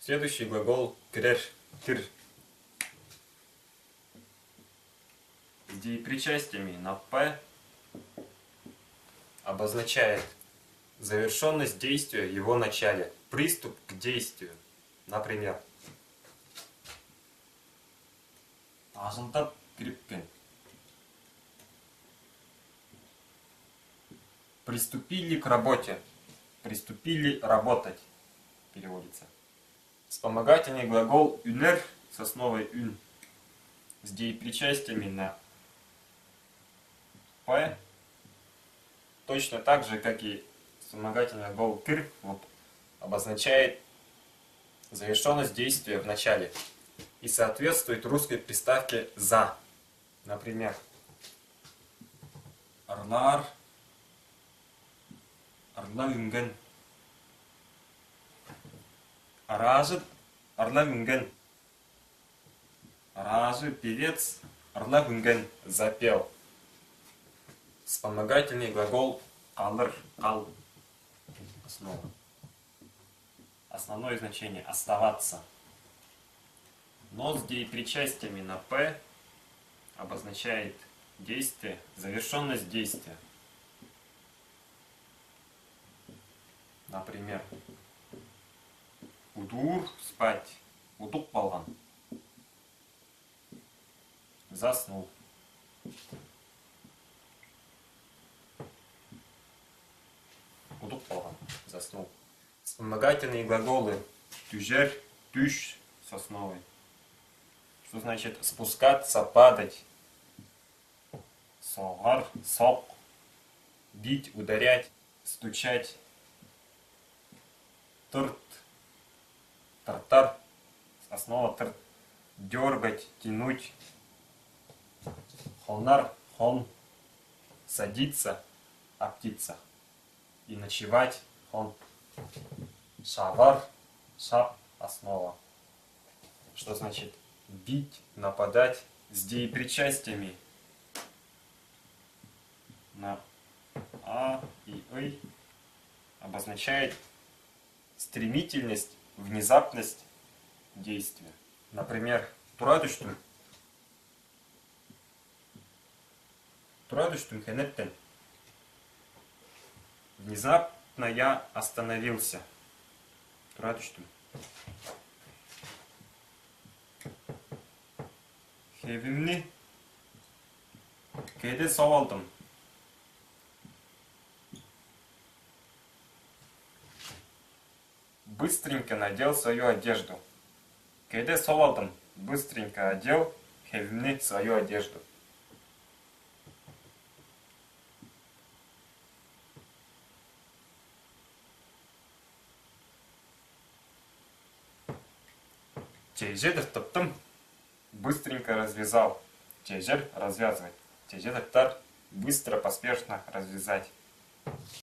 Следующий глагол кирер, кир. С деепричастиями на «п» обозначает завершенность действия в его начале, приступ к действию. Например, азылдап кирипкен. Приступили к работе. Приступили работать. Переводится. Вспомогательный глагол «юнер» с основой «юн» с деепричастиями на «п» точно так же, как и вспомогательный глагол «кир», обозначает завершенность действия в начале и соответствует русской приставке «за». Например, арлар, арлавинген, аражит, арлавинген, аражи певец, арлавинген запел. Вспомогательный глагол алыр, ал, основа. Основное значение оставаться. Но с деепричастиями на «п» обозначает действие, завершенность действия. Например, удур спать, удук балган. Заснул. Удук балган. Заснул. Вспомогательные глаголы тюжер, тюш с основой. Что значит спускаться, падать. Согар, сок. Бить, ударять, стучать. Тырт, тартар, основа тырт. Дергать, тянуть. Холнар, хон. Садиться, оптиться. И ночевать, хон. Шавар, шап, основа. Что значит бить, нападать с деепричастиями на а и ой обозначает стремительность, внезапность действия. Например, турадуштун. Турадуштун хенеттен. Внезапно я остановился. Турадуштун. Хевимни. Кейде совалдым. Быстренько надел свою одежду. Кейде совалдым. Быстренько одел хевимни свою одежду. Тежедер топтым. Быстренько развязал. Тежер развязывать. Тежедер тар. Быстро, поспешно развязать.